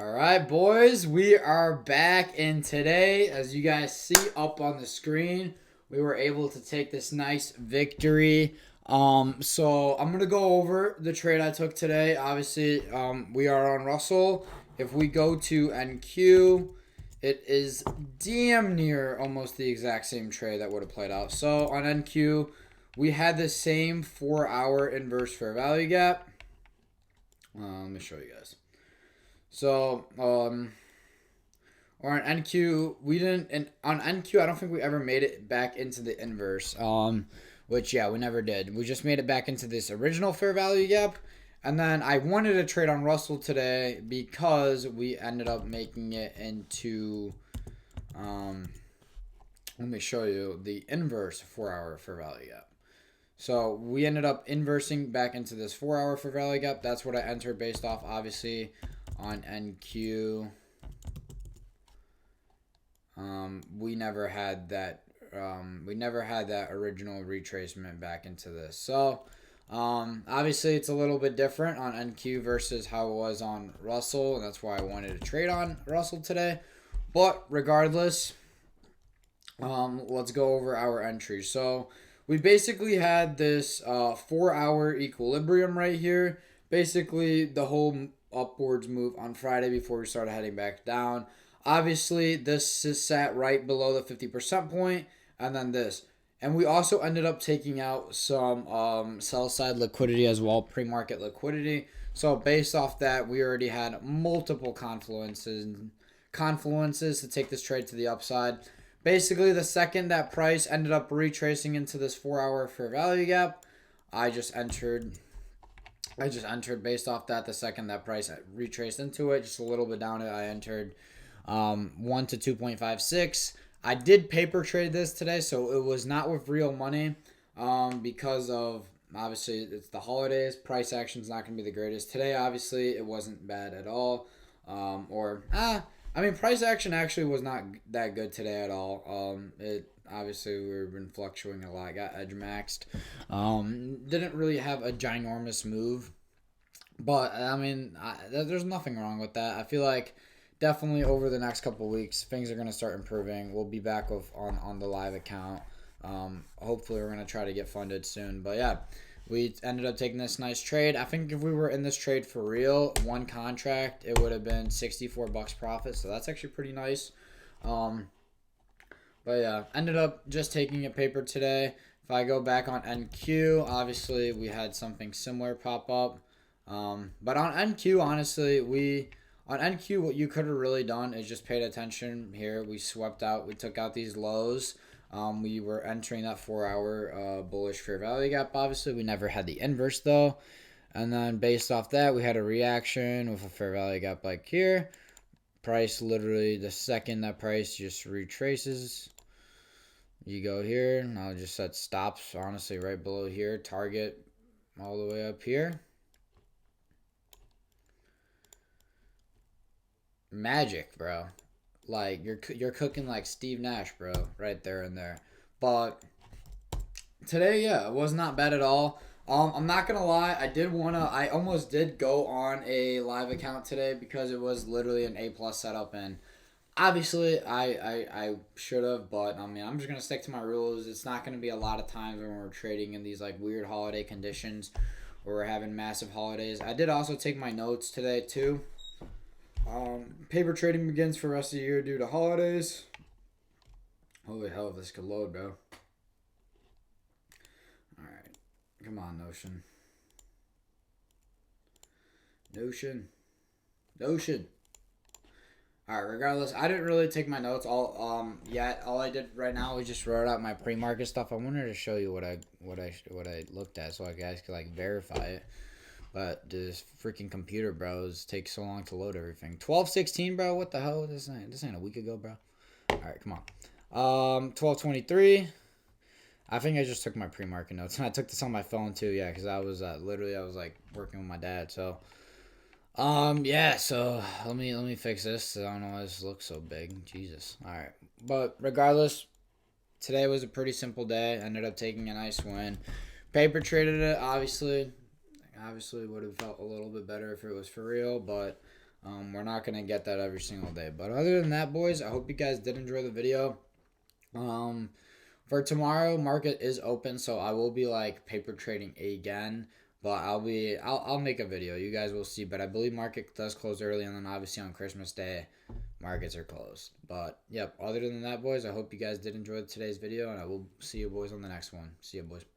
All right, boys, we are back, and today, as you guys see up on the screen, we were able to take this nice victory. So I'm gonna go over the trade I took today. Obviously, we are on Russell. If we go to NQ, it is damn near almost the exact same trade that would have played out. So on NQ, we had the same 4-hour inverse fair value gap. Let me show you guys. So, or on NQ, we didn't, and on NQ, I don't think we ever made it back into the inverse. Which, yeah, we never did. We just made it back into this original fair value gap. And then I wanted to trade on Russell today because we ended up making it into, let me show you the inverse 4-hour fair value gap. So we ended up inversing back into this 4-hour fair value gap. That's what I entered based off, obviously, on NQ. We never had that. We never had that original retracement back into this. So obviously, it's a little bit different on NQ versus how it was on Russell, and that's why I wanted to trade on Russell today. But regardless, let's go over our entries. So we basically had this 4-hour equilibrium right here. Basically, the whole upwards move on Friday before we started heading back down. Obviously, this is sat right below the 50% point, and then this. And we also ended up taking out some sell side liquidity as well, pre-market liquidity. So based off that, we already had multiple confluences to take this trade to the upside. Basically, the second that price ended up retracing into this 4-hour fair value gap, I just entered based off that. The second that price retraced into it, just a little bit down it, I entered 1 to 2.56. I did paper trade this today, so it was not with real money because of, obviously, it's the holidays. Price action's not going to be the greatest. Today, obviously, it wasn't bad at all. Price action actually was not that good today at all. It obviously we've been fluctuating a lot. Got edge maxed. Didn't really have a ginormous move, but there's nothing wrong with that. I feel like definitely over the next couple of weeks things are gonna start improving. We'll be back on the live account. Hopefully we're gonna try to get funded soon. But yeah, we ended up taking this nice trade. I think if we were in this trade for real, one contract, it would have been $64 profit. So that's actually pretty nice. But yeah, ended up just taking a paper today. If I go back on NQ, obviously we had something similar pop up. But on NQ, honestly, on NQ, what you could have really done is just paid attention here. We swept out, we took out these lows. We were entering that 4-hour bullish fair value gap. Obviously, we never had the inverse though. And then based off that, we had a reaction with a fair value gap like here. Price literally the second that price just retraces, you go here. And I'll just set stops honestly right below here. Target all the way up here. Magic, bro. Like you're cooking like Steve Nash, bro, right there and there. But today, yeah, it was not bad at all. I'm not gonna lie, I almost did go on a live account today because it was literally an A+ setup, and obviously I should have, but I'm just gonna stick to my rules. It's not gonna be a lot of times when we're trading in these like weird holiday conditions where we're having massive holidays. I did also take my notes today too. Paper trading begins for the rest of the year due to holidays. Holy hell, if this could load, bro. Alright. Come on, Notion. Alright, regardless, I didn't really take my notes all yet. All I did right now was just wrote out my pre-market stuff. I wanted to show you what I looked at so you guys could like verify it. But this freaking computer, bros, takes so long to load everything. 12:16, bro. What the hell? This ain't a week ago, bro. All right, come on. 12:23. I think I just took my pre-market notes, and I took this on my phone too. Yeah, because I was literally I was like working with my dad. So, yeah. So let me fix this. I don't know why this looks so big. Jesus. All right. But regardless, today was a pretty simple day. Ended up taking a nice win. Paper traded it, obviously would have felt a little bit better if it was for real, but We're not going to get that every single day. But other than that, boys, I hope you guys did enjoy the video. For tomorrow, market is open, so I will be like paper trading again. But I'll make a video. You guys will see. But I believe market does close early, and then obviously on Christmas Day, markets are closed. But yep, other than that, boys, I hope you guys did enjoy today's video, and I will see you boys on the next one. See you, boys.